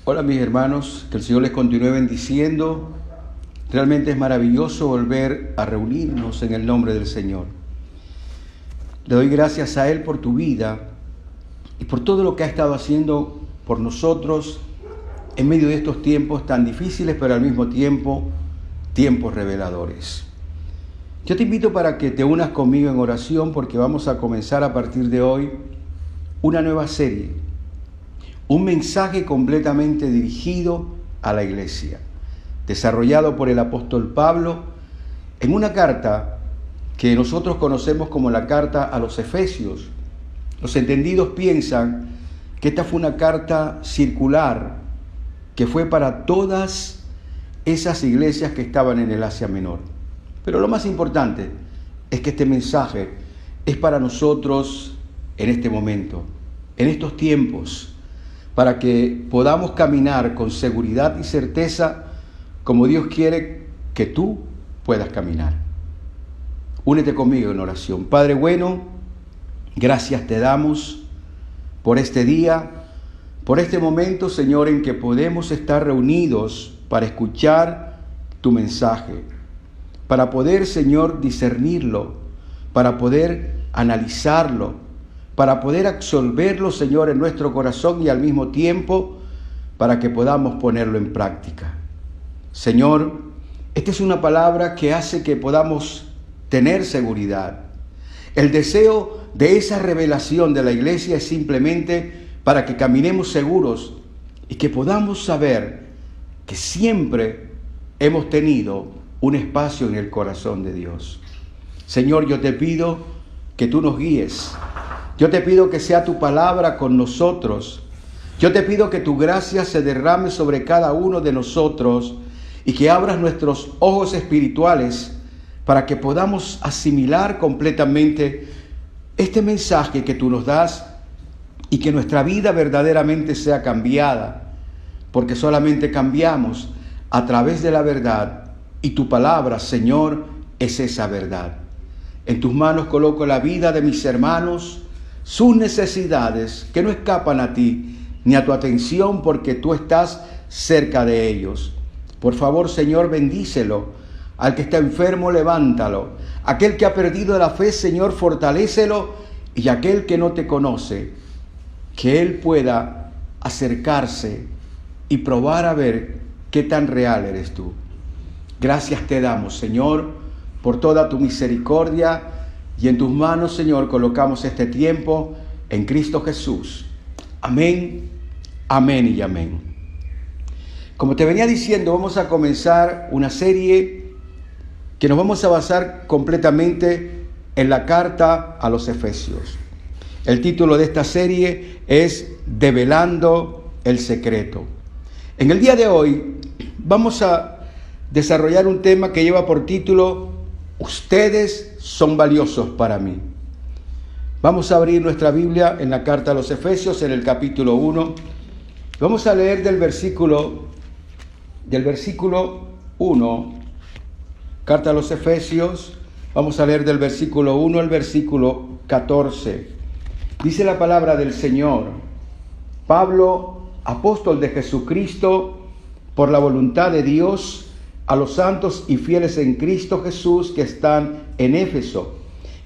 Hola mis hermanos, que el Señor les continúe bendiciendo. Realmente es maravilloso volver a reunirnos en el nombre del Señor. Le doy gracias a Él por tu vida y por todo lo que ha estado haciendo por nosotros en medio de estos tiempos tan difíciles, pero al mismo tiempo, tiempos reveladores. Yo te invito para que te unas conmigo en oración porque vamos a comenzar a partir de hoy una nueva serie, un mensaje completamente dirigido a la iglesia, desarrollado por el apóstol Pablo en una carta que nosotros conocemos como la carta a los Efesios. Los entendidos piensan que esta fue una carta circular que fue para todas esas iglesias que estaban en el Asia Menor. Pero lo más importante es que este mensaje es para nosotros en este momento, en estos tiempos, para que podamos caminar con seguridad y certeza como Dios quiere que tú puedas caminar. Únete conmigo en oración. Padre bueno, gracias te damos por este día, por este momento, Señor, en que podemos estar reunidos para escuchar tu mensaje, para poder, Señor, discernirlo, para poder analizarlo, para poder absolverlo, Señor, en nuestro corazón y al mismo tiempo para que podamos ponerlo en práctica. Señor, esta es una palabra que hace que podamos tener seguridad. El deseo de esa revelación de la iglesia es simplemente para que caminemos seguros y que podamos saber que siempre hemos tenido un espacio en el corazón de Dios. Señor, yo te pido que tú nos guíes. Yo te pido que sea tu palabra con nosotros. Yo te pido que tu gracia se derrame sobre cada uno de nosotros y que abras nuestros ojos espirituales para que podamos asimilar completamente este mensaje que tú nos das y que nuestra vida verdaderamente sea cambiada, porque solamente cambiamos a través de la verdad y tu palabra, Señor, es esa verdad. En tus manos coloco la vida de mis hermanos, sus necesidades que no escapan a ti ni a tu atención porque tú estás cerca de ellos. Por favor, Señor, bendícelo. Al que está enfermo, levántalo. Aquel que ha perdido la fe, Señor, fortalécelo. Y aquel que no te conoce, que él pueda acercarse y probar a ver qué tan real eres tú. Gracias te damos, Señor, por toda tu misericordia. Y en tus manos, Señor, colocamos este tiempo en Cristo Jesús. Amén, amén y amén. Como te venía diciendo, vamos a comenzar una serie que nos vamos a basar completamente en la carta a los Efesios. El título de esta serie es Develando el Secreto. En el día de hoy vamos a desarrollar un tema que lleva por título Ustedes son valiosos para mí. Vamos a abrir nuestra Biblia en la carta a los Efesios, en el capítulo 1. Vamos a leer del versículo 1, carta a los Efesios, vamos a leer del versículo 1 al versículo 14. Dice la palabra del Señor: Pablo, apóstol de Jesucristo, por la voluntad de Dios, a los santos y fieles en Cristo Jesús que están en Éfeso.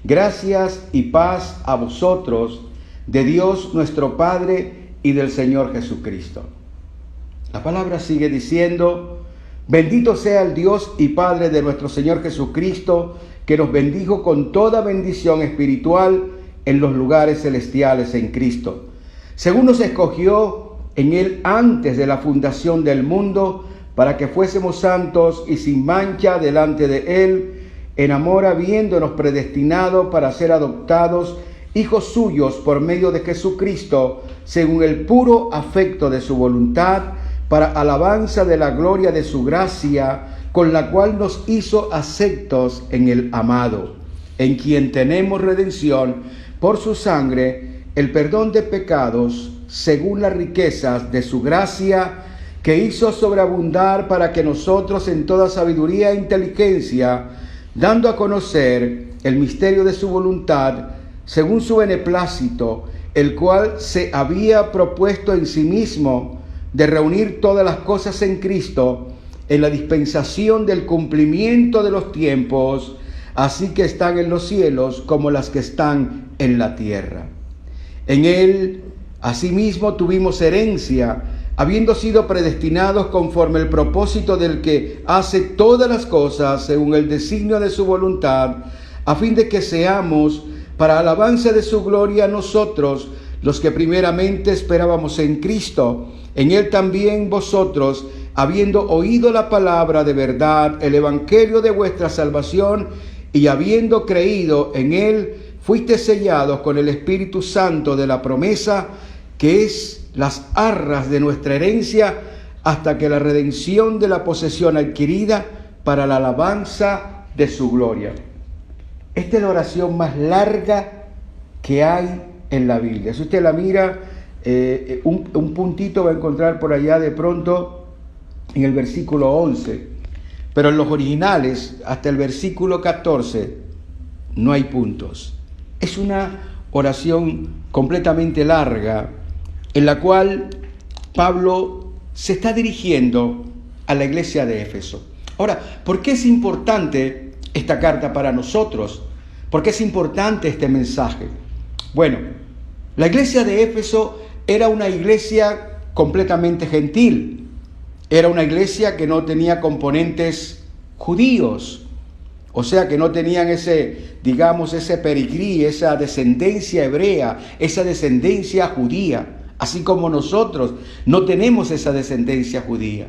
Gracias y paz a vosotros, de Dios nuestro Padre y del Señor Jesucristo. La palabra sigue diciendo: bendito sea el Dios y Padre de nuestro Señor Jesucristo, que nos bendijo con toda bendición espiritual en los lugares celestiales en Cristo, según nos escogió en Él antes de la fundación del mundo, para que fuésemos santos y sin mancha delante de Él, en amor habiéndonos predestinado para ser adoptados hijos suyos por medio de Jesucristo, según el puro afecto de su voluntad, para alabanza de la gloria de su gracia, con la cual nos hizo aceptos en el amado, en quien tenemos redención por su sangre, el perdón de pecados, según las riquezas de su gracia, que hizo sobreabundar para que nosotros en toda sabiduría e inteligencia, dando a conocer el misterio de su voluntad, según su beneplácito, el cual se había propuesto en sí mismo de reunir todas las cosas en Cristo, en la dispensación del cumplimiento de los tiempos, así que están en los cielos como las que están en la tierra. En Él, asimismo, tuvimos herencia, habiendo sido predestinados conforme el propósito del que hace todas las cosas según el designio de su voluntad, a fin de que seamos para alabanza de su gloria nosotros, los que primeramente esperábamos en Cristo. En Él también vosotros, habiendo oído la palabra de verdad, el evangelio de vuestra salvación, y habiendo creído en Él, fuiste sellados con el Espíritu Santo de la promesa, que es las arras de nuestra herencia, hasta que la redención de la posesión adquirida para la alabanza de su gloria. Esta es la oración más larga que hay en la Biblia. Si usted la mira, un puntito va a encontrar por allá de pronto en el versículo 11, pero en los originales, hasta el versículo 14, no hay puntos. Es una oración completamente larga, en la cual Pablo se está dirigiendo a la iglesia de Éfeso. Ahora, ¿por qué es importante esta carta para nosotros? ¿Por qué es importante este mensaje? Bueno, la iglesia de Éfeso era una iglesia completamente gentil. Era una iglesia que no tenía componentes judíos, o sea que no tenían ese perigrí, esa descendencia hebrea, esa descendencia judía, así como nosotros no tenemos esa descendencia judía.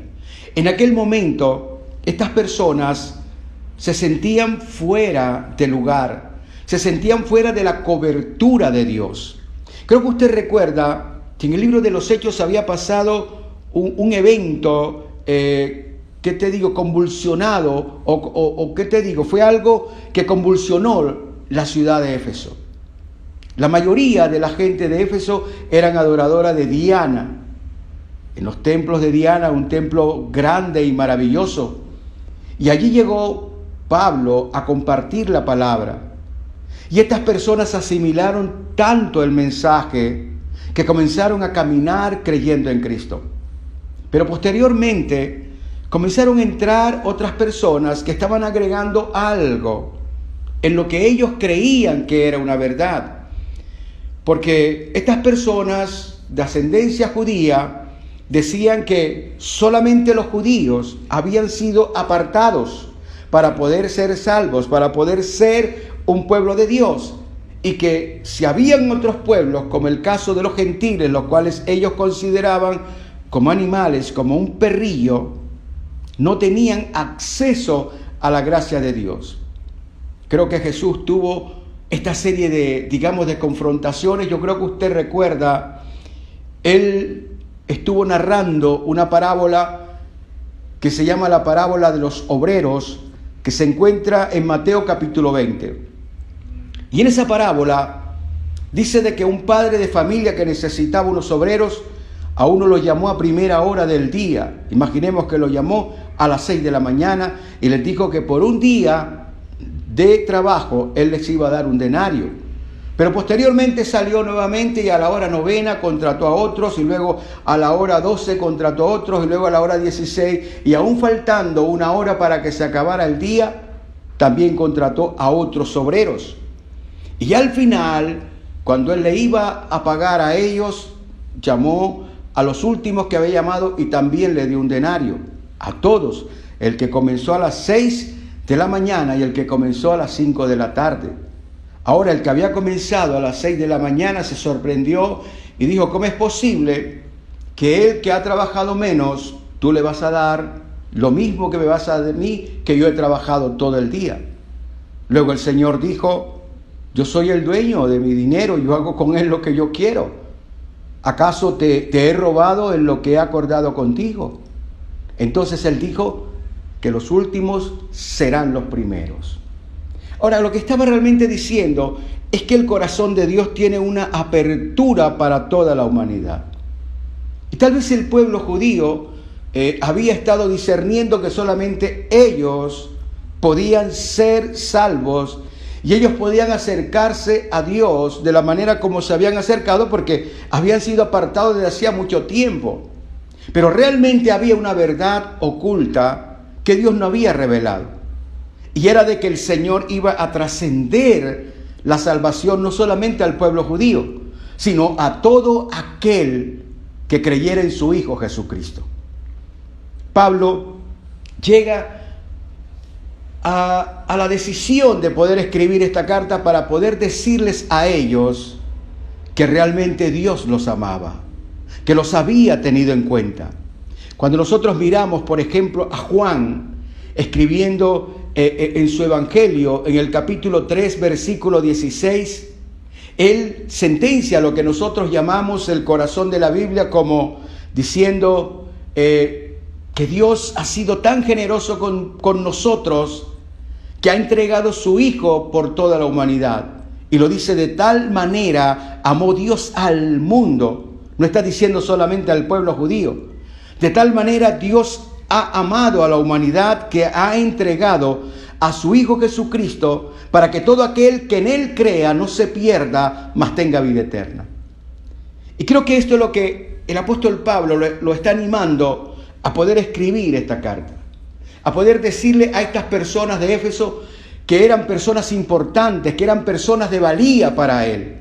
En aquel momento, estas personas se sentían fuera de lugar, se sentían fuera de la cobertura de Dios. Creo que usted recuerda que en el libro de los Hechos había pasado un evento, convulsionado, fue algo que convulsionó la ciudad de Éfeso. La mayoría de la gente de Éfeso eran adoradora de Diana. En los templos de Diana, un templo grande y maravilloso. Y allí llegó Pablo a compartir la palabra. Y estas personas asimilaron tanto el mensaje que comenzaron a caminar creyendo en Cristo. Pero posteriormente comenzaron a entrar otras personas que estaban agregando algo en lo que ellos creían que era una verdad. Porque estas personas de ascendencia judía decían que solamente los judíos habían sido apartados para poder ser salvos, para poder ser un pueblo de Dios, y que si habían otros pueblos, como el caso de los gentiles, los cuales ellos consideraban como animales, como un perrillo, no tenían acceso a la gracia de Dios. Creo que Jesús tuvo esta serie de confrontaciones. Yo creo que usted recuerda, Él estuvo narrando una parábola que se llama la parábola de los obreros, que se encuentra en Mateo capítulo 20. Y en esa parábola dice de que un padre de familia que necesitaba unos obreros, a uno lo llamó a primera hora del día. Imaginemos que lo llamó a las 6 de la mañana y les dijo que por un día de trabajo él les iba a dar un denario. Pero posteriormente salió nuevamente y a la hora 9 contrató a otros, y luego a la hora 12 contrató a otros, y luego a la hora 16, y aún faltando una hora para que se acabara el día, también contrató a otros obreros. Y al final, cuando él le iba a pagar a ellos, llamó a los últimos que había llamado y también le dio un denario. A todos, el que comenzó a las 6 de la mañana y el que comenzó a las 5 de la tarde. Ahora, el que había comenzado a las 6 de la mañana se sorprendió y dijo: ¿cómo es posible que él que ha trabajado menos, tú le vas a dar lo mismo que me vas a dar a mí, que yo he trabajado todo el día? Luego el Señor dijo: yo soy el dueño de mi dinero, yo hago con él lo que yo quiero. ¿Acaso te he robado en lo que he acordado contigo? Entonces él dijo que los últimos serán los primeros. Ahora, lo que estaba realmente diciendo es que el corazón de Dios tiene una apertura para toda la humanidad. Y tal vez el pueblo judío había estado discerniendo que solamente ellos podían ser salvos y ellos podían acercarse a Dios de la manera como se habían acercado, porque habían sido apartados desde hacía mucho tiempo. Pero realmente había una verdad oculta que Dios no había revelado. Y era de que el Señor iba a trascender la salvación no solamente al pueblo judío, sino a todo aquel que creyera en su Hijo Jesucristo. Pablo llega a la decisión de poder escribir esta carta para poder decirles a ellos que realmente Dios los amaba, que los había tenido en cuenta. Cuando nosotros miramos, por ejemplo, a Juan escribiendo en su Evangelio, en el capítulo 3, versículo 16, él sentencia lo que nosotros llamamos el corazón de la Biblia, como diciendo que Dios ha sido tan generoso con nosotros que ha entregado su Hijo por toda la humanidad. Y lo dice: de tal manera amó Dios al mundo. No está diciendo solamente al pueblo judío. De tal manera Dios ha amado a la humanidad que ha entregado a su Hijo Jesucristo para que todo aquel que en Él crea no se pierda, mas tenga vida eterna. Y creo que esto es lo que el apóstol Pablo lo está animando a poder escribir esta carta, a poder decirle a estas personas de Éfeso que eran personas importantes, que eran personas de valía para él.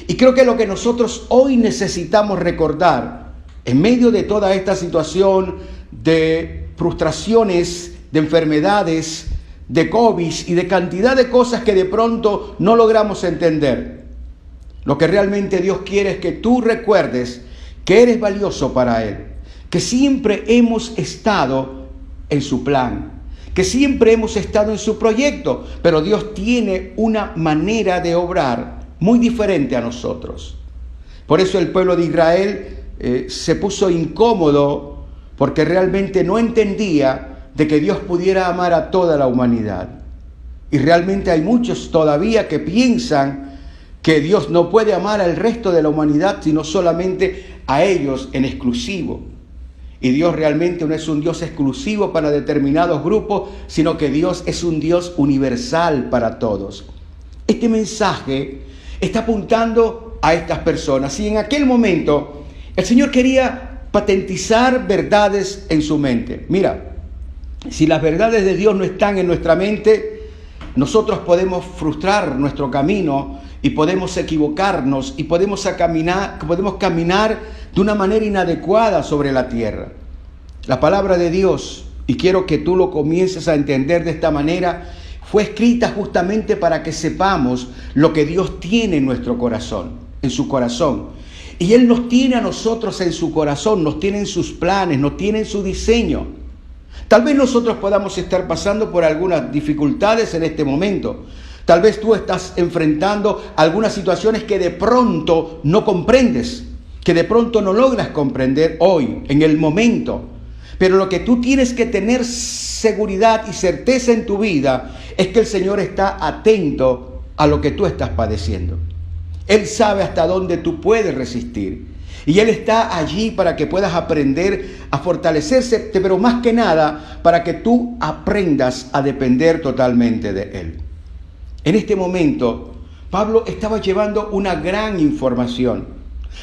Y creo que lo que nosotros hoy necesitamos recordar, en medio de toda esta situación de frustraciones, de enfermedades, de COVID y de cantidad de cosas que de pronto no logramos entender, lo que realmente Dios quiere es que tú recuerdes que eres valioso para Él, que siempre hemos estado en su plan, que siempre hemos estado en su proyecto, pero Dios tiene una manera de obrar muy diferente a nosotros. Por eso el pueblo de Israel se puso incómodo, porque realmente no entendía de que Dios pudiera amar a toda la humanidad. Y realmente hay muchos todavía que piensan que Dios no puede amar al resto de la humanidad, sino solamente a ellos en exclusivo. Y Dios realmente no es un Dios exclusivo para determinados grupos, sino que Dios es un Dios universal para todos. Este mensaje está apuntando a estas personas. Y en aquel momento el Señor quería patentizar verdades en su mente. Mira, si las verdades de Dios no están en nuestra mente, nosotros podemos frustrar nuestro camino y podemos equivocarnos y podemos caminar de una manera inadecuada sobre la tierra. La palabra de Dios, y quiero que tú lo comiences a entender de esta manera, fue escrita justamente para que sepamos lo que Dios tiene en nuestro corazón, en su corazón. Y Él nos tiene a nosotros en su corazón, nos tiene en sus planes, nos tiene en su diseño. Tal vez nosotros podamos estar pasando por algunas dificultades en este momento. Tal vez tú estás enfrentando algunas situaciones que de pronto no comprendes, que de pronto no logras comprender hoy, en el momento. Pero lo que tú tienes que tener seguridad y certeza en tu vida es que el Señor está atento a lo que tú estás padeciendo. Él sabe hasta dónde tú puedes resistir. Y Él está allí para que puedas aprender a fortalecerse, pero más que nada para que tú aprendas a depender totalmente de Él. En este momento, Pablo estaba llevando una gran información.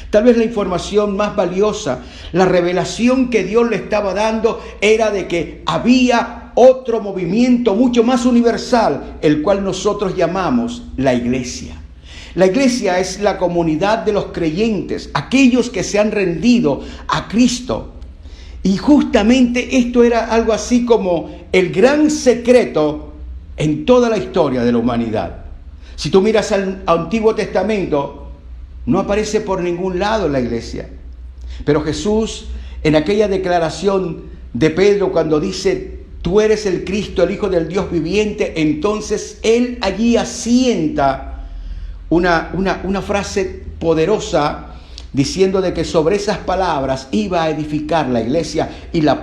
Tal vez la información más valiosa, la revelación que Dios le estaba dando era de que había otro movimiento mucho más universal, el cual nosotros llamamos la iglesia. La iglesia es la comunidad de los creyentes, aquellos que se han rendido a Cristo. Y justamente esto era algo así como el gran secreto en toda la historia de la humanidad. Si tú miras al Antiguo Testamento, no aparece por ningún lado la iglesia. Pero Jesús, en aquella declaración de Pedro, cuando dice: tú eres el Cristo, el Hijo del Dios viviente, entonces Él allí asienta una frase poderosa, diciendo de que sobre esas palabras iba a edificar la iglesia y las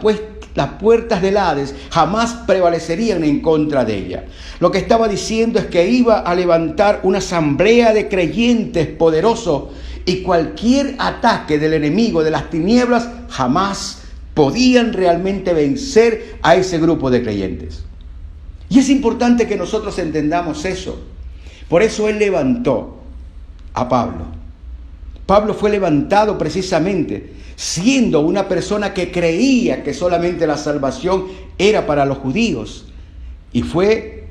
puertas del Hades jamás prevalecerían en contra de ella. Lo que estaba diciendo es que iba a levantar una asamblea de creyentes poderosos, y cualquier ataque del enemigo de las tinieblas jamás podían realmente vencer a ese grupo de creyentes. Y es importante que nosotros entendamos eso. Por eso Él levantó a Pablo. Pablo fue levantado precisamente siendo una persona que creía que solamente la salvación era para los judíos. Y fue,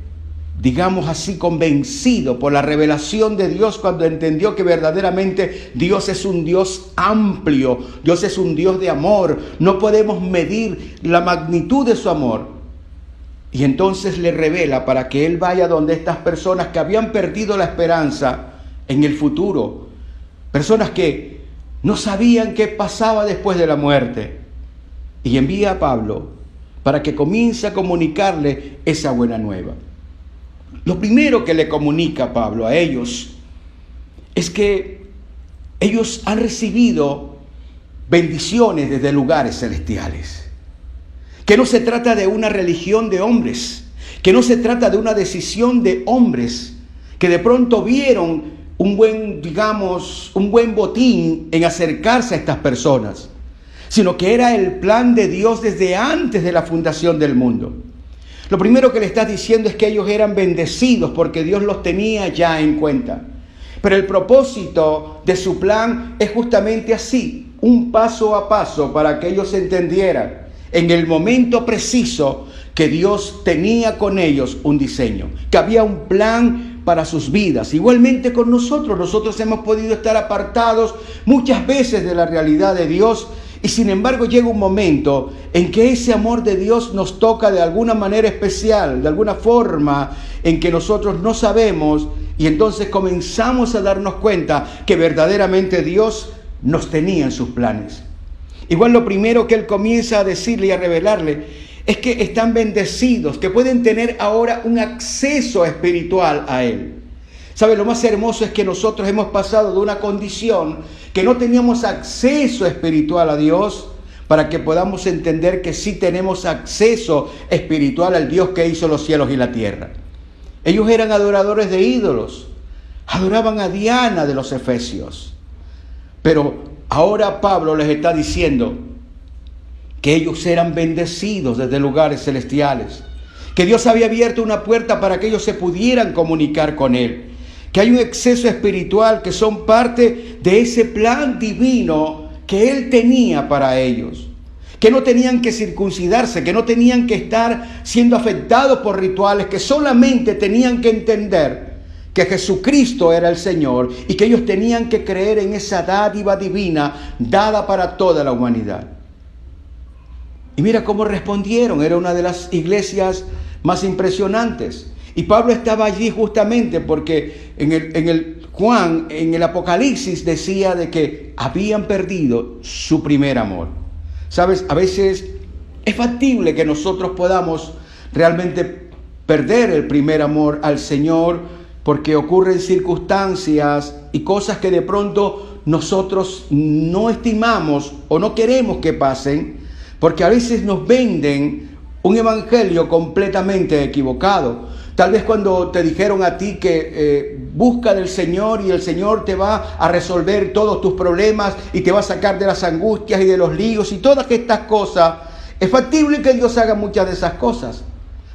digamos así, convencido por la revelación de Dios cuando entendió que verdaderamente Dios es un Dios amplio, Dios es un Dios de amor. No podemos medir la magnitud de su amor. Y entonces le revela para que él vaya donde estas personas que habían perdido la esperanza en el futuro, personas que no sabían qué pasaba después de la muerte, y envía a Pablo para que comience a comunicarle esa buena nueva. Lo primero que le comunica Pablo a ellos es que ellos han recibido bendiciones desde lugares celestiales. Que no se trata de una religión de hombres, que no se trata de una decisión de hombres, que de pronto vieron un buen botín en acercarse a estas personas, sino que era el plan de Dios desde antes de la fundación del mundo. Lo primero que le está diciendo es que ellos eran bendecidos porque Dios los tenía ya en cuenta. Pero el propósito de su plan es justamente así, un paso a paso para que ellos entendieran en el momento preciso que Dios tenía con ellos un diseño, que había un plan para sus vidas. Igualmente con nosotros hemos podido estar apartados muchas veces de la realidad de Dios, y sin embargo llega un momento en que ese amor de Dios nos toca de alguna manera especial, de alguna forma en que nosotros no sabemos, y entonces comenzamos a darnos cuenta que verdaderamente Dios nos tenía en sus planes. Igual lo primero que él comienza a decirle y a revelarle es que están bendecidos, que pueden tener ahora un acceso espiritual a él. ¿Sabe? Lo más hermoso es que nosotros hemos pasado de una condición que no teníamos acceso espiritual a Dios, para que podamos entender que sí tenemos acceso espiritual al Dios que hizo los cielos y la tierra. Ellos eran adoradores de ídolos, adoraban a Diana de los Efesios, pero ahora Pablo les está diciendo que ellos eran bendecidos desde lugares celestiales, que Dios había abierto una puerta para que ellos se pudieran comunicar con Él, que hay un acceso espiritual, que son parte de ese plan divino que Él tenía para ellos, que no tenían que circuncidarse, que no tenían que estar siendo afectados por rituales, que solamente tenían que entender que Jesucristo era el Señor y que ellos tenían que creer en esa dádiva divina dada para toda la humanidad. Y mira cómo respondieron. Era una de las iglesias más impresionantes. Y Pablo estaba allí justamente porque en el Apocalipsis decía de que habían perdido su primer amor. ¿Sabes? A veces es factible que nosotros podamos realmente perder el primer amor al Señor, porque ocurren circunstancias y cosas que de pronto nosotros no estimamos o no queremos que pasen, porque a veces nos venden un evangelio completamente equivocado. Tal vez cuando te dijeron a ti que busca del Señor y el Señor te va a resolver todos tus problemas y te va a sacar de las angustias y de los líos y todas estas cosas, es factible que Dios haga muchas de esas cosas.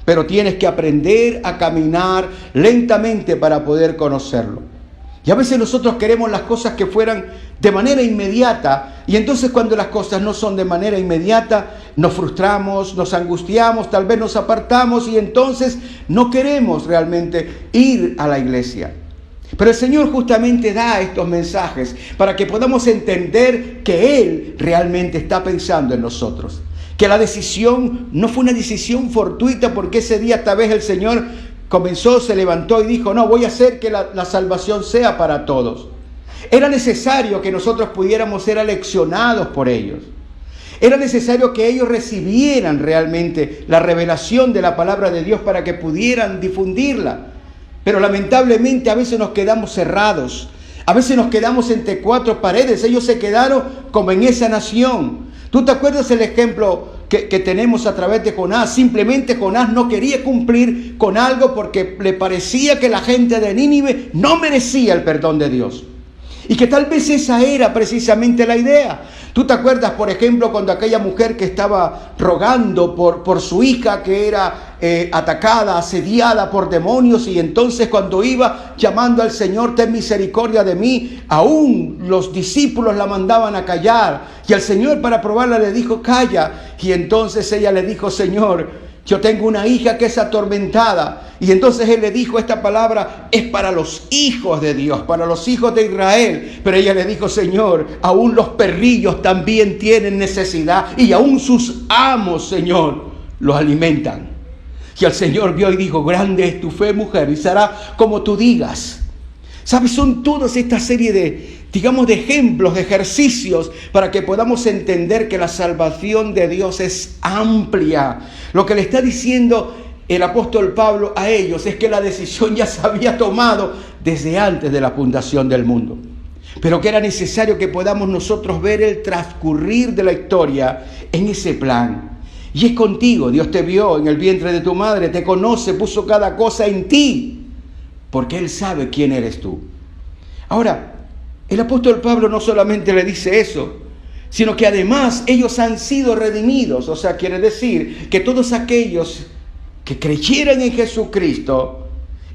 Pero tienes que aprender a caminar lentamente para poder conocerlo. Y a veces nosotros queremos las cosas que fueran de manera inmediata. Y entonces cuando las cosas no son de manera inmediata, nos frustramos, nos angustiamos, tal vez nos apartamos y entonces no queremos realmente ir a la iglesia. Pero el Señor justamente da estos mensajes para que podamos entender que Él realmente está pensando en nosotros. Que la decisión no fue una decisión fortuita, porque ese día tal vez el Señor se levantó y dijo, no, voy a hacer que la salvación sea para todos. Era necesario que nosotros pudiéramos ser aleccionados por ellos. Era necesario que ellos recibieran realmente la revelación de la palabra de Dios para que pudieran difundirla. Pero lamentablemente a veces nos quedamos cerrados. A veces nos quedamos entre cuatro paredes. Ellos se quedaron como en esa nación. ¿Tú te acuerdas el ejemplo que tenemos a través de Jonás? Simplemente Jonás no quería cumplir con algo porque le parecía que la gente de Nínive no merecía el perdón de Dios. Y que tal vez esa era precisamente la idea. ¿Tú te acuerdas, por ejemplo, cuando aquella mujer que estaba rogando por su hija que era atacada, asediada por demonios, y entonces cuando iba llamando al Señor, ten misericordia de mí, aún los discípulos la mandaban a callar, y el Señor para probarla le dijo, calla, y entonces ella le dijo, Señor, yo tengo una hija que es atormentada. Y entonces él le dijo, esta palabra es para los hijos de Dios, para los hijos de Israel. Pero ella le dijo, Señor, aún los perrillos también tienen necesidad, y aún sus amos, Señor, los alimentan. Y el Señor vio y dijo, grande es tu fe, mujer, y será como tú digas. ¿Sabes? Son todas esta serie de ejemplos, de ejercicios para que podamos entender que la salvación de Dios es amplia. Lo que le está diciendo el apóstol Pablo a ellos es que la decisión ya se había tomado desde antes de la fundación del mundo, pero que era necesario que podamos nosotros ver el transcurrir de la historia en ese plan. Y es contigo. Dios te vio en el vientre de tu madre, te conoce, puso cada cosa en ti, porque Él sabe quién eres tú. Ahora, el apóstol Pablo no solamente le dice eso, sino que además ellos han sido redimidos. O sea, quiere decir que todos aquellos que creyeran en Jesucristo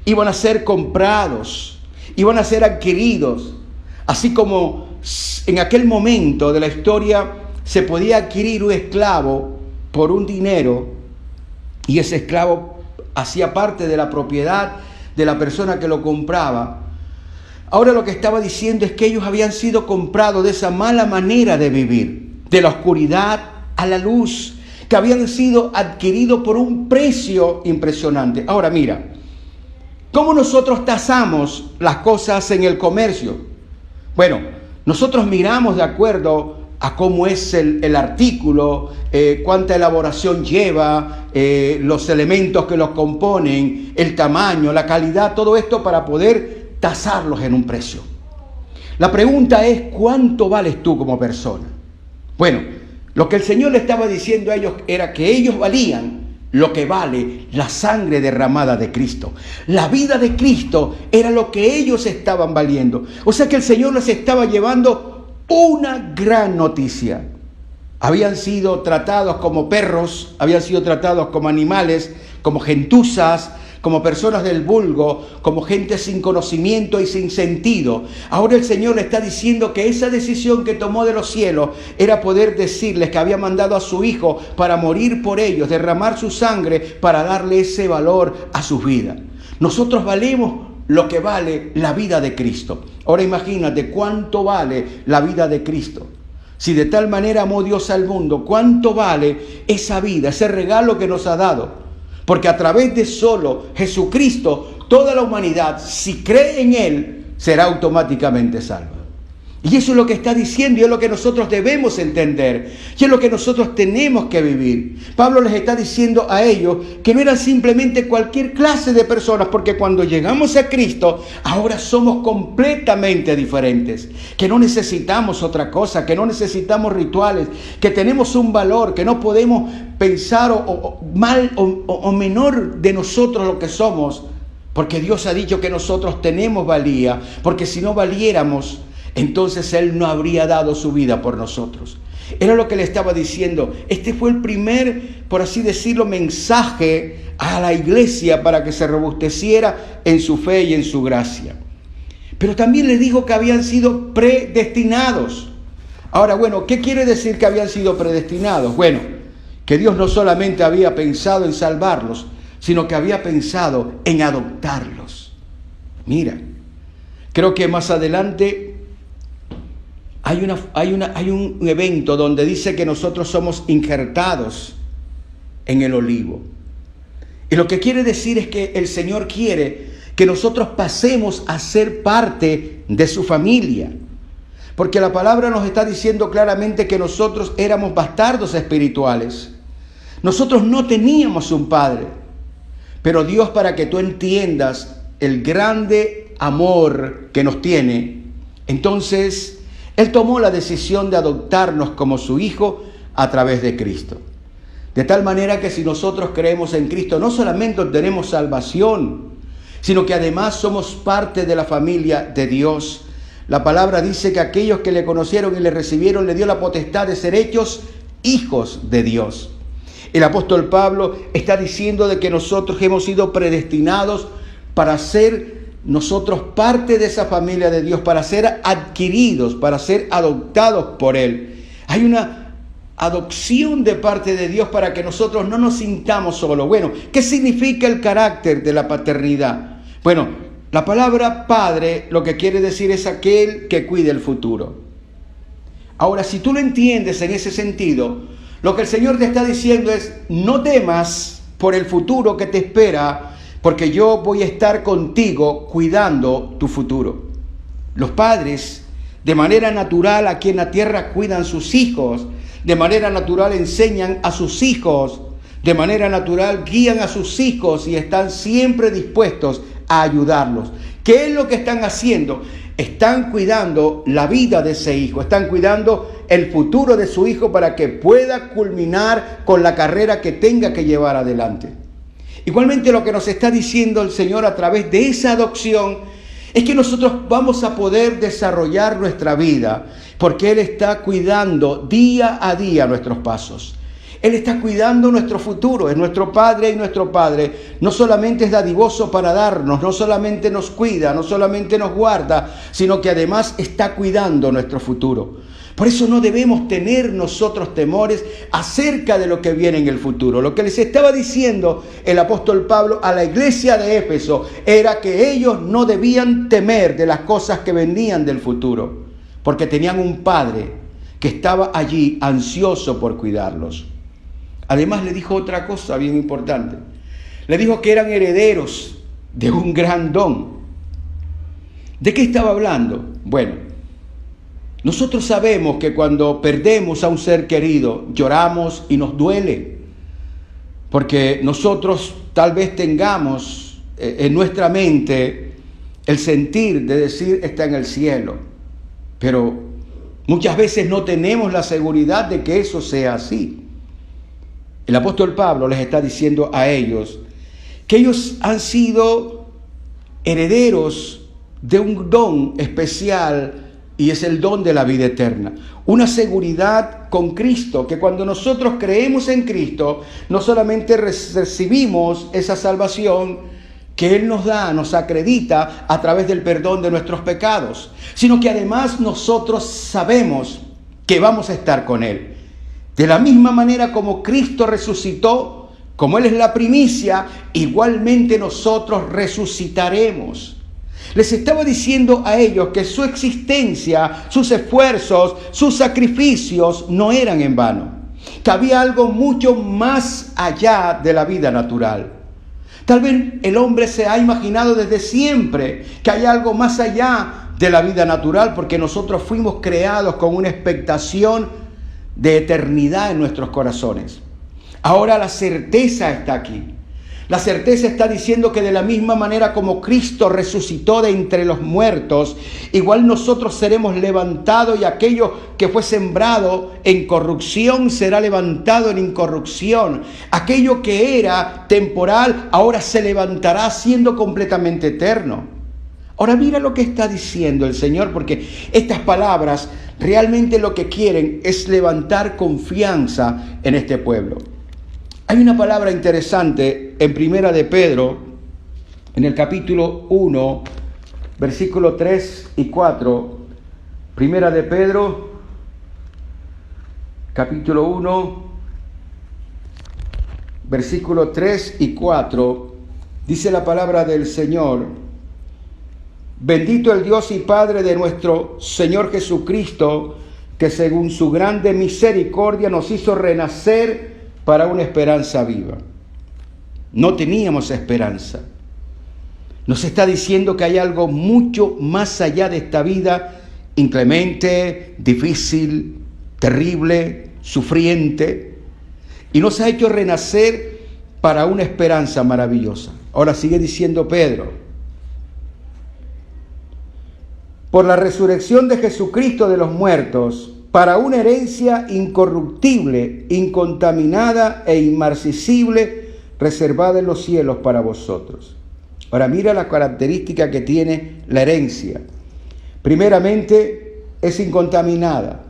iban a ser comprados, iban a ser adquiridos. Así como en aquel momento de la historia se podía adquirir un esclavo por un dinero, y ese esclavo hacía parte de la propiedad de la persona que lo compraba. Ahora lo que estaba diciendo es que ellos habían sido comprados de esa mala manera de vivir, de la oscuridad a la luz, que habían sido adquiridos por un precio impresionante. Ahora mira, ¿cómo nosotros tasamos las cosas en el comercio? Bueno, nosotros miramos de acuerdo a cómo es el artículo, cuánta elaboración lleva, los elementos que los componen, el tamaño, la calidad, todo esto para poder tasarlos en un precio. La pregunta es, ¿cuánto vales tú como persona? Bueno, lo que el Señor le estaba diciendo a ellos era que ellos valían lo que vale la sangre derramada de Cristo. La vida de Cristo era lo que ellos estaban valiendo. O sea que el Señor les estaba llevando una gran noticia. Habían sido tratados como perros, habían sido tratados como animales, como gentuzas, como personas del vulgo, como gente sin conocimiento y sin sentido. Ahora el Señor le está diciendo que esa decisión que tomó de los cielos era poder decirles que había mandado a su Hijo para morir por ellos, derramar su sangre para darle ese valor a sus vidas. Nosotros valemos lo que vale la vida de Cristo. Ahora imagínate cuánto vale la vida de Cristo. Si de tal manera amó Dios al mundo, ¿cuánto vale esa vida, ese regalo que nos ha dado? Porque a través de solo Jesucristo, toda la humanidad, si cree en Él, será automáticamente salva. Y eso es lo que está diciendo, y es lo que nosotros debemos entender, y es lo que nosotros tenemos que vivir. Pablo les está diciendo a ellos que no eran simplemente cualquier clase de personas, porque cuando llegamos a Cristo, ahora somos completamente diferentes, que no necesitamos otra cosa, que no necesitamos rituales, que tenemos un valor, que no podemos pensar mal o menor de nosotros lo que somos, porque Dios ha dicho que nosotros tenemos valía, porque si no valiéramos, entonces Él no habría dado su vida por nosotros. Era lo que le estaba diciendo. Este fue el primer, por así decirlo, mensaje a la iglesia para que se robusteciera en su fe y en su gracia. Pero también le dijo que habían sido predestinados. Ahora, bueno, ¿qué quiere decir que habían sido predestinados? Bueno, que Dios no solamente había pensado en salvarlos, sino que había pensado en adoptarlos. Mira, creo que más adelante hay un evento donde dice que nosotros somos injertados en el olivo. Y lo que quiere decir es que el Señor quiere que nosotros pasemos a ser parte de su familia. Porque la palabra nos está diciendo claramente que nosotros éramos bastardos espirituales. Nosotros no teníamos un padre. Pero Dios, para que tú entiendas el grande amor que nos tiene, entonces Él tomó la decisión de adoptarnos como su Hijo a través de Cristo. De tal manera que si nosotros creemos en Cristo, no solamente obtenemos salvación, sino que además somos parte de la familia de Dios. la palabra dice que aquellos que le conocieron y le recibieron, le dio la potestad de ser hechos hijos de Dios. El apóstol Pablo está diciendo de que nosotros hemos sido predestinados para ser nosotros parte de esa familia de Dios, para ser adquiridos, para ser adoptados por Él. Hay una adopción de parte de Dios para que nosotros no nos sintamos solos. Bueno, ¿qué significa el carácter de la paternidad? Bueno, la palabra padre lo que quiere decir es aquel que cuida el futuro. Ahora, si tú lo entiendes en ese sentido, lo que el Señor te está diciendo es: no temas por el futuro que te espera, porque yo voy a estar contigo cuidando tu futuro. Los padres, de manera natural, aquí en la tierra cuidan sus hijos, de manera natural enseñan a sus hijos, de manera natural guían a sus hijos y están siempre dispuestos a ayudarlos. ¿Qué es lo que están haciendo? Están cuidando la vida de ese hijo, están cuidando el futuro de su hijo para que pueda culminar con la carrera que tenga que llevar adelante. Igualmente, lo que nos está diciendo el Señor a través de esa adopción es que nosotros vamos a poder desarrollar nuestra vida, porque Él está cuidando día a día nuestros pasos. Él está cuidando nuestro futuro, es nuestro Padre, y nuestro Padre no solamente es dadivoso para darnos, no solamente nos cuida, no solamente nos guarda, sino que además está cuidando nuestro futuro. Por eso no debemos tener nosotros temores acerca de lo que viene en el futuro. Lo que les estaba diciendo el apóstol Pablo a la iglesia de Éfeso era que ellos no debían temer de las cosas que venían del futuro, porque tenían un Padre que estaba allí ansioso por cuidarlos. Además le dijo otra cosa bien importante. Le dijo que eran herederos de un gran don. ¿De qué estaba hablando? Bueno, nosotros sabemos que cuando perdemos a un ser querido, lloramos y nos duele. Porque nosotros tal vez tengamos en nuestra mente el sentir de decir está en el cielo. Pero muchas veces no tenemos la seguridad de que eso sea así. El apóstol Pablo les está diciendo a ellos que ellos han sido herederos de un don especial, y es el don de la vida eterna. Una seguridad con Cristo, que cuando nosotros creemos en Cristo, no solamente recibimos esa salvación que Él nos da, nos acredita a través del perdón de nuestros pecados, sino que además nosotros sabemos que vamos a estar con Él. De la misma manera como Cristo resucitó, como Él es la primicia, igualmente nosotros resucitaremos. Les estaba diciendo a ellos que su existencia, sus esfuerzos, sus sacrificios no eran en vano. Que había algo mucho más allá de la vida natural. Tal vez el hombre se ha imaginado desde siempre que hay algo más allá de la vida natural, porque nosotros fuimos creados con una expectación de eternidad en nuestros corazones. Ahora la certeza está aquí. La certeza está diciendo que de la misma manera como Cristo resucitó de entre los muertos, igual nosotros seremos levantados, y aquello que fue sembrado en corrupción será levantado en incorrupción. Aquello que era temporal ahora se levantará siendo completamente eterno. Ahora mira lo que está diciendo el Señor, porque estas palabras realmente lo que quieren es levantar confianza en este pueblo. Hay una palabra interesante en Primera de Pedro, en el capítulo 1, versículos 3 y 4. Primera de Pedro, capítulo 1, versículos 3 y 4. Dice la palabra del Señor: bendito el Dios y Padre de nuestro Señor Jesucristo, que según su grande misericordia nos hizo renacer para una esperanza viva. No teníamos esperanza. Nos está diciendo que hay algo mucho más allá de esta vida inclemente, difícil, terrible, sufriente, y nos ha hecho renacer para una esperanza maravillosa. Ahora sigue diciendo Pedro: por la resurrección de Jesucristo de los muertos, para una herencia incorruptible, incontaminada e inmarcesible, reservada en los cielos para vosotros. Ahora mira la característica que tiene la herencia. Primeramente, es incontaminada.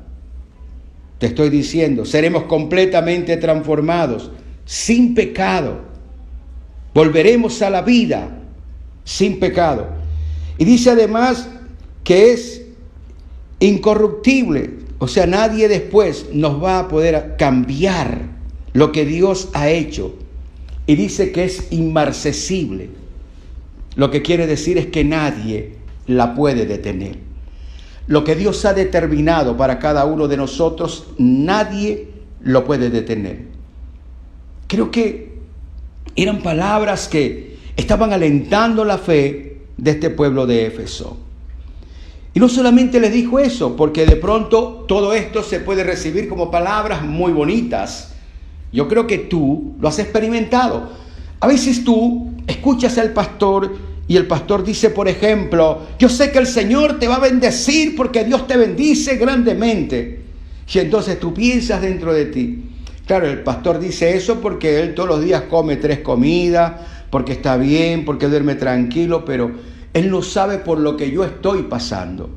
Te estoy diciendo, seremos completamente transformados, sin pecado. Volveremos a la vida sin pecado. Y dice además que es incorruptible. O sea, nadie después nos va a poder cambiar lo que Dios ha hecho. Y dice que es inmarcesible. Lo que quiere decir es que nadie la puede detener. Lo que Dios ha determinado para cada uno de nosotros, nadie lo puede detener. Creo que eran palabras que estaban alentando la fe de este pueblo de Éfeso. Y no solamente les dijo eso, porque de pronto todo esto se puede recibir como palabras muy bonitas. Yo creo que tú lo has experimentado. A veces tú escuchas al pastor y el pastor dice, por ejemplo, yo sé que el Señor te va a bendecir porque Dios te bendice grandemente. Y entonces tú piensas dentro de ti, claro, el pastor dice eso porque él todos los días come 3 comidas, porque está bien, porque duerme tranquilo, pero él no sabe por lo que yo estoy pasando.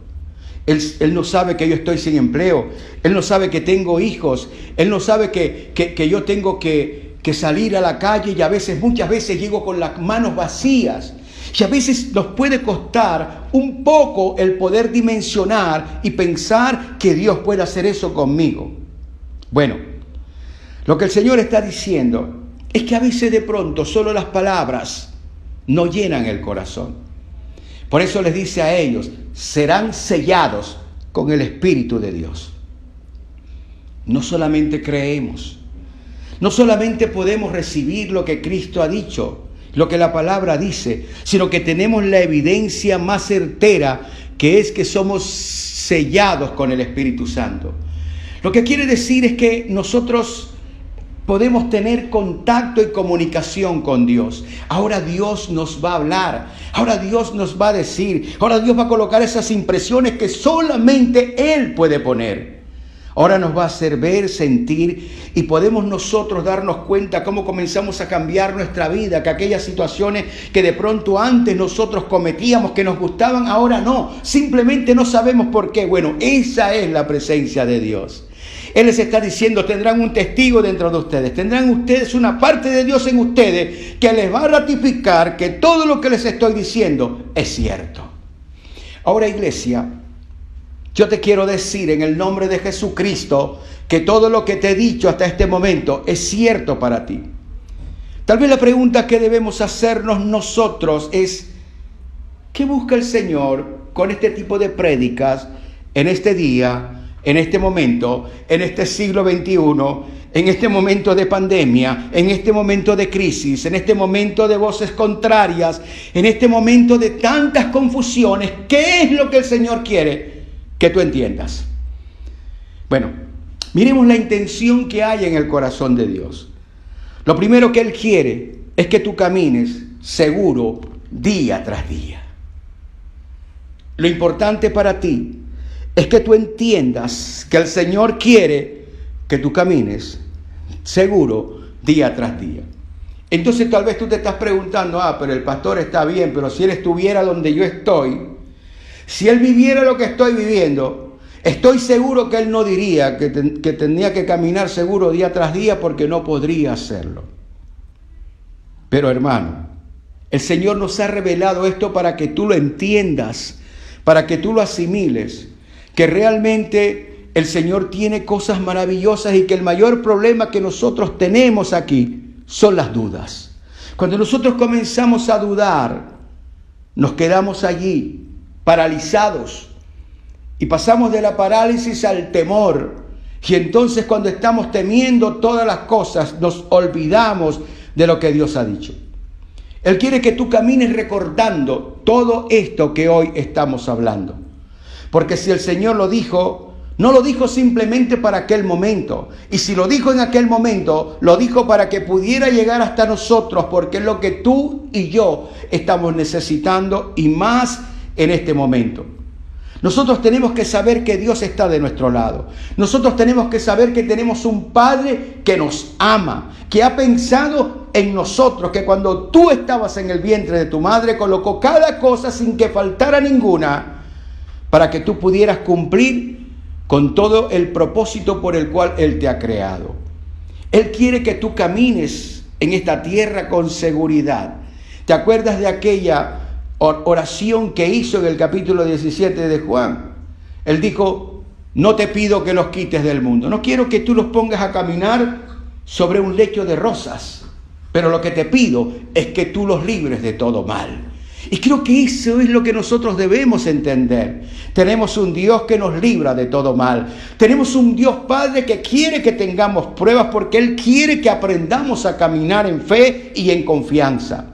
Él no sabe que yo estoy sin empleo. Él no sabe que tengo hijos. Él no sabe que yo tengo que salir a la calle y muchas veces llego con las manos vacías. Y a veces nos puede costar un poco el poder dimensionar y pensar que Dios puede hacer eso conmigo. Bueno, lo que el Señor está diciendo es que a veces de pronto solo las palabras no llenan el corazón. Por eso les dice a ellos, serán sellados con el Espíritu de Dios. No solamente creemos, no solamente podemos recibir lo que Cristo ha dicho, lo que la palabra dice, sino que tenemos la evidencia más certera, que es que somos sellados con el Espíritu Santo. Lo que quiere decir es que nosotros podemos tener contacto y comunicación con Dios. Ahora Dios nos va a hablar, ahora Dios nos va a decir, ahora Dios va a colocar esas impresiones que solamente Él puede poner. Ahora nos va a hacer ver, sentir, y podemos nosotros darnos cuenta cómo comenzamos a cambiar nuestra vida, que aquellas situaciones que de pronto antes nosotros cometíamos, que nos gustaban, ahora no, simplemente no sabemos por qué. Bueno, esa es la presencia de Dios. Él les está diciendo, tendrán un testigo dentro de ustedes, tendrán ustedes una parte de Dios en ustedes que les va a ratificar que todo lo que les estoy diciendo es cierto. Ahora, iglesia, yo te quiero decir en el nombre de Jesucristo que todo lo que te he dicho hasta este momento es cierto para ti. Tal vez la pregunta que debemos hacernos nosotros es, ¿qué busca el Señor con este tipo de prédicas en este día, en este momento, en este siglo XXI, en este momento de pandemia, en este momento de crisis, en este momento de voces contrarias, en este momento de tantas confusiones? ¿Qué es lo que el Señor quiere que tú entiendas? Bueno, miremos la intención que hay en el corazón de Dios. Lo primero que Él quiere es que tú camines seguro día tras día. Lo importante para ti es que tú entiendas que el Señor quiere que tú camines seguro día tras día. Entonces tal vez tú te estás preguntando, pero el pastor está bien, pero si él estuviera donde yo estoy, si él viviera lo que estoy viviendo, estoy seguro que él no diría que tenía que caminar seguro día tras día, porque no podría hacerlo. Pero hermano, el Señor nos ha revelado esto para que tú lo entiendas, para que tú lo asimiles, que realmente el Señor tiene cosas maravillosas y que el mayor problema que nosotros tenemos aquí son las dudas. Cuando nosotros comenzamos a dudar, nos quedamos allí paralizados y pasamos de la parálisis al temor. Y entonces cuando estamos temiendo todas las cosas, nos olvidamos de lo que Dios ha dicho. Él quiere que tú camines recordando todo esto que hoy estamos hablando. Porque si el Señor lo dijo, no lo dijo simplemente para aquel momento. Y si lo dijo en aquel momento, lo dijo para que pudiera llegar hasta nosotros, porque es lo que tú y yo estamos necesitando, y más en este momento. Nosotros tenemos que saber que Dios está de nuestro lado. Nosotros tenemos que saber que tenemos un Padre que nos ama, que ha pensado en nosotros, que cuando tú estabas en el vientre de tu madre colocó cada cosa sin que faltara ninguna, para que tú pudieras cumplir con todo el propósito por el cual Él te ha creado. Él quiere que tú camines en esta tierra con seguridad. ¿Te acuerdas de aquella oración que hizo en el capítulo 17 de Juan? Él dijo: no te pido que los quites del mundo. No quiero que tú los pongas a caminar sobre un lecho de rosas, pero lo que te pido es que tú los libres de todo mal. Y creo que eso es lo que nosotros debemos entender. Tenemos un Dios que nos libra de todo mal. Tenemos un Dios Padre que quiere que tengamos pruebas porque Él quiere que aprendamos a caminar en fe y en confianza.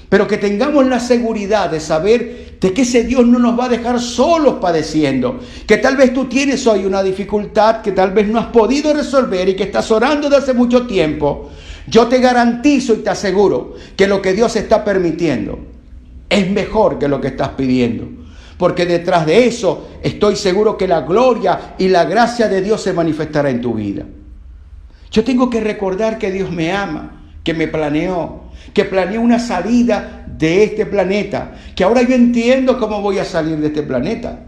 Pero que tengamos la seguridad de saber de que ese Dios no nos va a dejar solos padeciendo. Que tal vez tú tienes hoy una dificultad que tal vez no has podido resolver y que estás orando de hace mucho tiempo. Yo te garantizo y te aseguro que lo que Dios está permitiendo es mejor que lo que estás pidiendo. Porque detrás de eso estoy seguro que la gloria y la gracia de Dios se manifestará en tu vida. Yo tengo que recordar que Dios me ama, que me planeó, que planeó una salida de este planeta, que ahora yo entiendo cómo voy a salir de este planeta.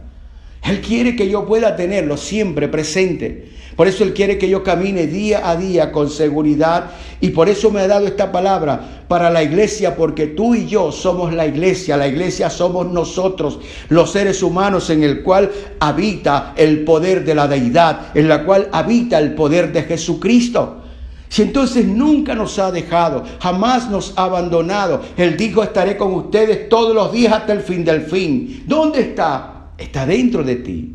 Él quiere que yo pueda tenerlo siempre presente. Por eso Él quiere que yo camine día a día con seguridad, y por eso me ha dado esta palabra para la iglesia, porque tú y yo somos la iglesia somos nosotros, los seres humanos en el cual habita el poder de la deidad, en la cual habita el poder de Jesucristo. Si entonces nunca nos ha dejado, jamás nos ha abandonado. Él dijo: estaré con ustedes todos los días hasta el fin del fin. ¿Dónde está? Está dentro de ti.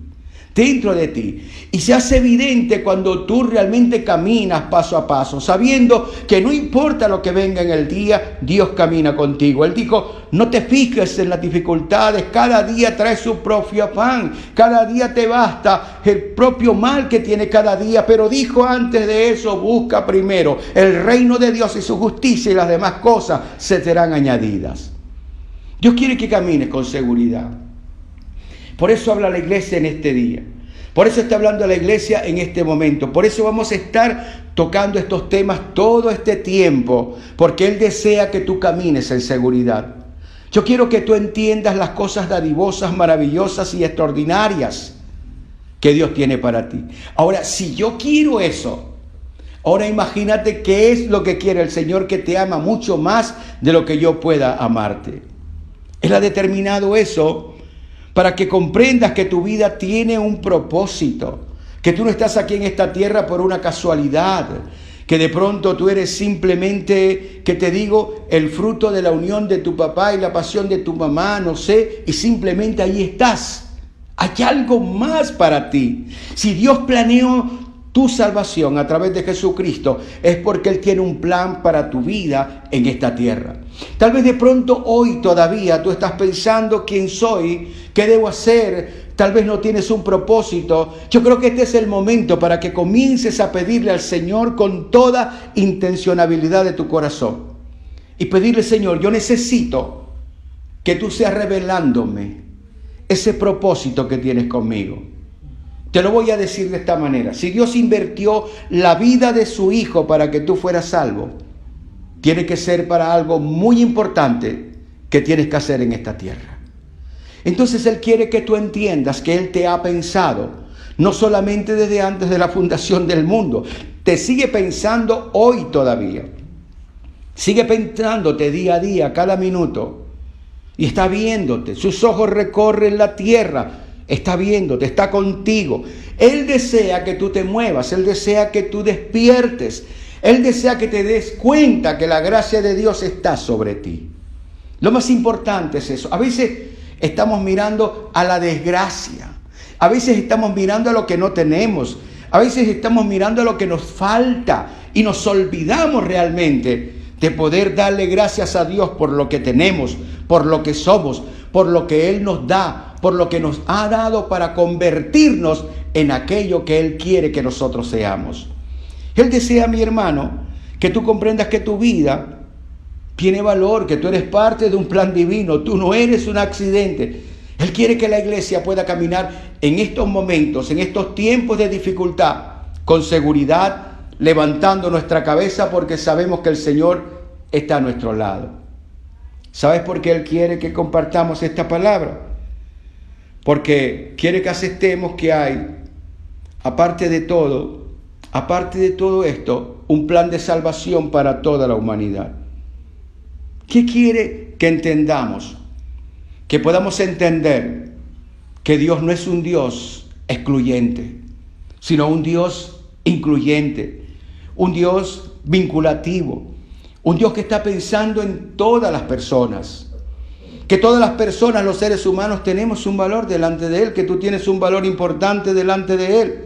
Dentro de ti. Y se hace evidente cuando tú realmente caminas paso a paso, sabiendo que no importa lo que venga en el día, Dios camina contigo. Él dijo: no te fijes en las dificultades, cada día trae su propio afán, cada día te basta el propio mal que tiene cada día. Pero dijo antes de eso: busca primero el reino de Dios y su justicia, y las demás cosas se serán añadidas. Dios quiere que camines con seguridad. Por eso habla la iglesia en este día. Por eso está hablando la iglesia en este momento. Por eso vamos a estar tocando estos temas todo este tiempo. Porque Él desea que tú camines en seguridad. Yo quiero que tú entiendas las cosas dadivosas, maravillosas y extraordinarias que Dios tiene para ti. Ahora, si yo quiero eso, ahora imagínate qué es lo que quiere el Señor, que te ama mucho más de lo que yo pueda amarte. Él ha determinado eso para que comprendas que tu vida tiene un propósito, que tú no estás aquí en esta tierra por una casualidad, que de pronto tú eres simplemente, que te digo, el fruto de la unión de tu papá y la pasión de tu mamá, no sé, y simplemente ahí estás. Hay algo más para ti. Si Dios planeó tu salvación a través de Jesucristo, es porque Él tiene un plan para tu vida en esta tierra. Tal vez de pronto hoy todavía tú estás pensando: ¿quién soy? ¿Qué debo hacer? Tal vez no tienes un propósito. Yo creo que este es el momento para que comiences a pedirle al Señor con toda intencionalidad de tu corazón. Y pedirle: Señor, yo necesito que tú seas revelándome ese propósito que tienes conmigo. Te lo voy a decir de esta manera: si Dios invirtió la vida de su Hijo para que tú fueras salvo, tiene que ser para algo muy importante que tienes que hacer en esta tierra. Entonces Él quiere que tú entiendas que Él te ha pensado, no solamente desde antes de la fundación del mundo, te sigue pensando hoy todavía. Sigue pensándote día a día, cada minuto, y está viéndote. Sus ojos recorren la tierra. Está viéndote, está contigo. Él desea que tú te muevas, Él desea que tú despiertes, Él desea que te des cuenta que la gracia de Dios está sobre ti. Lo más importante es eso. A veces estamos mirando a la desgracia, a veces estamos mirando a lo que no tenemos, a veces estamos mirando a lo que nos falta y nos olvidamos realmente de poder darle gracias a Dios por lo que tenemos, por lo que somos, por lo que Él nos da, por lo que nos ha dado para convertirnos en aquello que Él quiere que nosotros seamos. Él desea, mi hermano, que tú comprendas que tu vida tiene valor, que tú eres parte de un plan divino, tú no eres un accidente. Él quiere que la iglesia pueda caminar en estos momentos, en estos tiempos de dificultad, con seguridad, levantando nuestra cabeza porque sabemos que el Señor está a nuestro lado. ¿Sabes por qué Él quiere que compartamos esta palabra? porque quiere que aceptemos que hay, aparte de todo esto, un plan de salvación para toda la humanidad. ¿Qué quiere que entendamos? Que podamos entender que Dios no es un Dios excluyente, sino un Dios incluyente, un Dios vinculativo, un Dios que está pensando en todas las personas, que todas las personas, los seres humanos, tenemos un valor delante de Él, que tú tienes un valor importante delante de Él.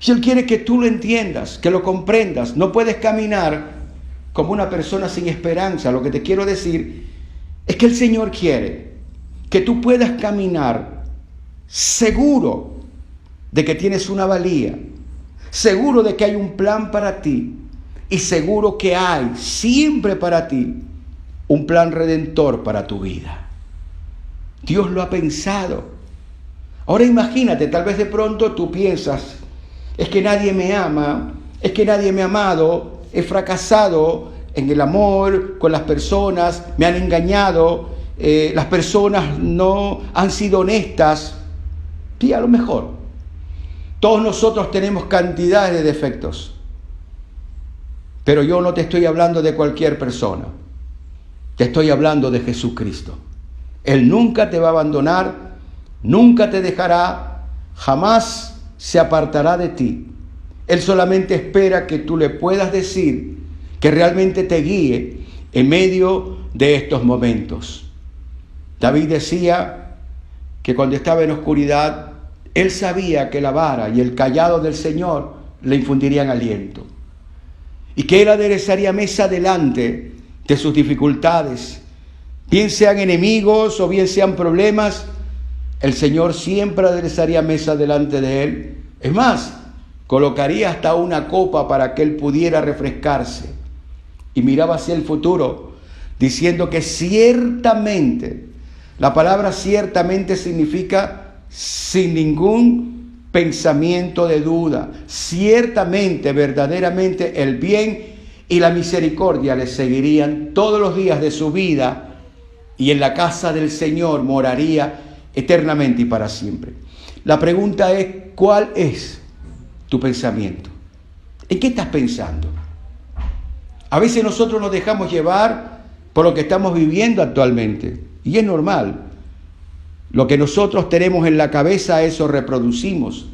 Si Él quiere que tú lo entiendas, que lo comprendas, no puedes caminar como una persona sin esperanza. Lo que te quiero decir es que el Señor quiere que tú puedas caminar seguro de que tienes una valía, seguro de que hay un plan para ti y seguro que hay siempre para ti un plan redentor para tu vida. Dios lo ha pensado. Ahora imagínate, tal vez de pronto tú piensas, es que nadie me ama, es que nadie me ha amado, he fracasado en el amor con las personas, me han engañado, las personas no han sido honestas. Sí, a lo mejor. Todos nosotros tenemos cantidades de defectos. Pero yo no te estoy hablando de cualquier persona. Te estoy hablando de Jesucristo. Él nunca te va a abandonar, nunca te dejará, jamás se apartará de ti. Él solamente espera que tú le puedas decir que realmente te guíe en medio de estos momentos. David decía que cuando estaba en oscuridad, él sabía que la vara y el cayado del Señor le infundirían aliento. Y que él aderezaría mesa delante de sus dificultades. Bien sean enemigos o bien sean problemas, el Señor siempre aderezaría mesa delante de él. Es más, colocaría hasta una copa para que él pudiera refrescarse. Y miraba hacia el futuro, diciendo que ciertamente, la palabra ciertamente significa sin ningún pensamiento de duda. Ciertamente, verdaderamente, el bien y la misericordia le seguirían todos los días de su vida, y en la casa del Señor moraría eternamente y para siempre. La pregunta es, ¿cuál es tu pensamiento? ¿En qué estás pensando? A veces nosotros nos dejamos llevar por lo que estamos viviendo actualmente, y es normal. Lo que nosotros tenemos en la cabeza, eso reproducimos.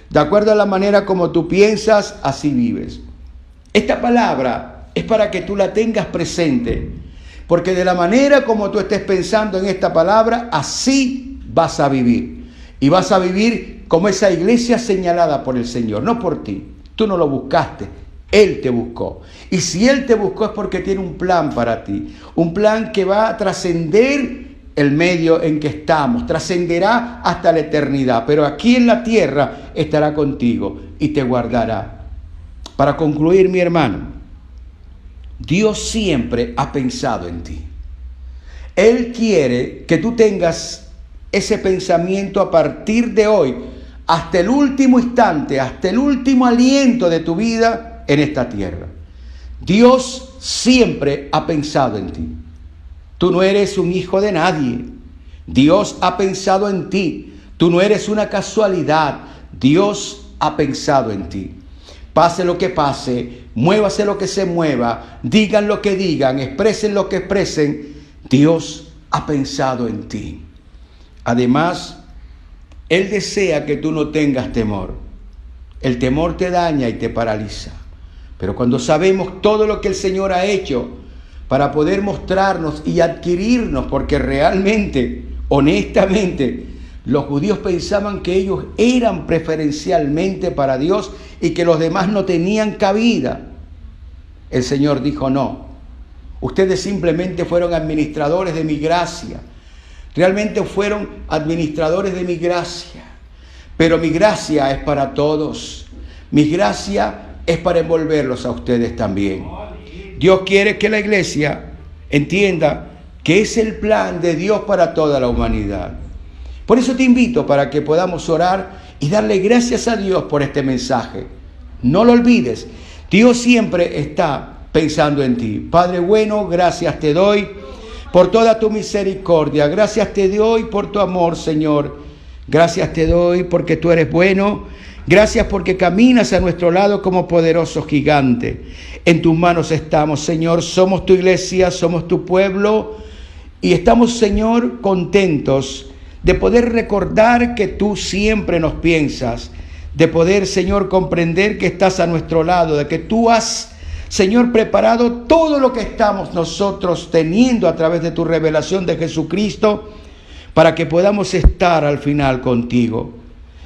De acuerdo a la manera como tú piensas, así vives. Esta palabra es para que tú la tengas presente, porque de la manera como tú estés pensando en esta palabra, así vas a vivir. Y vas a vivir como esa iglesia señalada por el Señor, no por ti. Tú no lo buscaste, Él te buscó. Y si Él te buscó es porque tiene un plan para ti. Un plan que va a trascender el medio en que estamos. Trascenderá hasta la eternidad. Pero aquí en la tierra estará contigo y te guardará. Para concluir, mi hermano, Dios siempre ha pensado en ti. Él quiere que tú tengas ese pensamiento a partir de hoy, hasta el último instante, hasta el último aliento de tu vida en esta tierra. Dios siempre ha pensado en ti. Tú no eres un hijo de nadie. Dios ha pensado en ti. Tú no eres una casualidad. Dios ha pensado en ti. Pase lo que pase, muévase lo que se mueva, digan lo que digan, expresen lo que expresen, Dios ha pensado en ti. Además, Él desea que tú no tengas temor. El temor te daña y te paraliza. Pero cuando sabemos todo lo que el Señor ha hecho para poder mostrarnos y adquirirnos, porque realmente, honestamente, los judíos pensaban que ellos eran preferencialmente para Dios y que los demás no tenían cabida. El Señor dijo, no, ustedes simplemente fueron administradores de mi gracia. Realmente fueron administradores de mi gracia. Pero mi gracia es para todos. Mi gracia es para envolverlos a ustedes también. Dios quiere que la iglesia entienda que es el plan de Dios para toda la humanidad. Por eso te invito para que podamos orar y darle gracias a Dios por este mensaje. No lo olvides, Dios siempre está pensando en ti. Padre bueno, gracias te doy por toda tu misericordia. Gracias te doy por tu amor, Señor. Gracias te doy porque tú eres bueno. Gracias porque caminas a nuestro lado como poderoso gigante. En tus manos estamos, Señor. Somos tu iglesia, somos tu pueblo. Y estamos, Señor, contentos de poder recordar que tú siempre nos piensas. De poder, Señor, comprender que estás a nuestro lado. De que tú has, Señor, preparado todo lo que estamos nosotros teniendo a través de tu revelación de Jesucristo para que podamos estar al final contigo.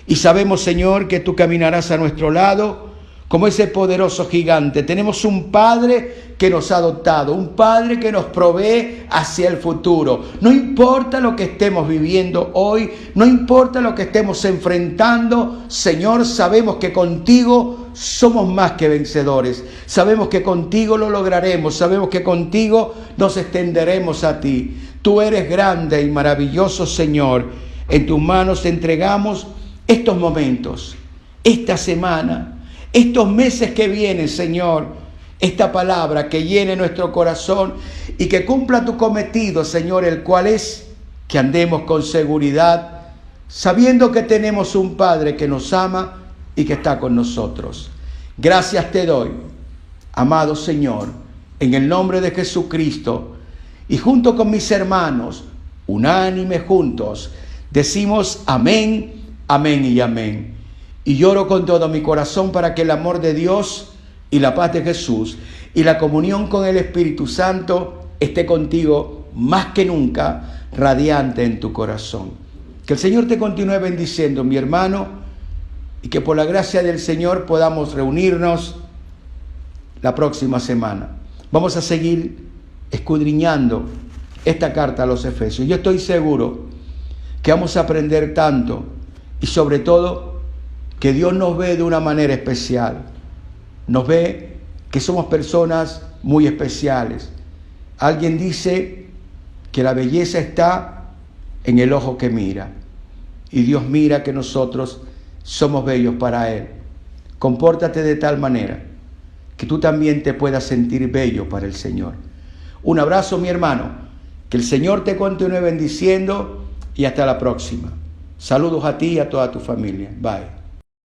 Y sabemos, Señor, que tú caminarás a nuestro lado como ese poderoso gigante. Tenemos un Padre que nos ha adoptado, un Padre que nos provee hacia el futuro. No importa lo que estemos viviendo hoy, no importa lo que estemos enfrentando, Señor, sabemos que contigo somos más que vencedores. Sabemos que contigo lo lograremos, sabemos que contigo nos extenderemos a ti. Tú eres grande y maravilloso, Señor. En tus manos entregamos estos momentos, esta semana, estos meses que vienen, Señor, esta palabra que llene nuestro corazón y que cumpla tu cometido, Señor, el cual es que andemos con seguridad, sabiendo que tenemos un Padre que nos ama y que está con nosotros. Gracias te doy, amado Señor, en el nombre de Jesucristo, y junto con mis hermanos, unánime juntos, decimos amén. Amén y amén. Y lloro con todo mi corazón para que el amor de Dios y la paz de Jesús y la comunión con el Espíritu Santo esté contigo más que nunca, radiante en tu corazón. Que el Señor te continúe bendiciendo, mi hermano, y que por la gracia del Señor podamos reunirnos la próxima semana. Vamos a seguir escudriñando esta carta a los Efesios. Yo estoy seguro que vamos a aprender tanto. Y sobre todo, que Dios nos ve de una manera especial. Nos ve que somos personas muy especiales. Alguien dice que la belleza está en el ojo que mira. Y Dios mira que nosotros somos bellos para Él. Compórtate de tal manera que tú también te puedas sentir bello para el Señor. Un abrazo, mi hermano. Que el Señor te continúe bendiciendo y hasta la próxima. Saludos a ti y a toda tu familia. Bye.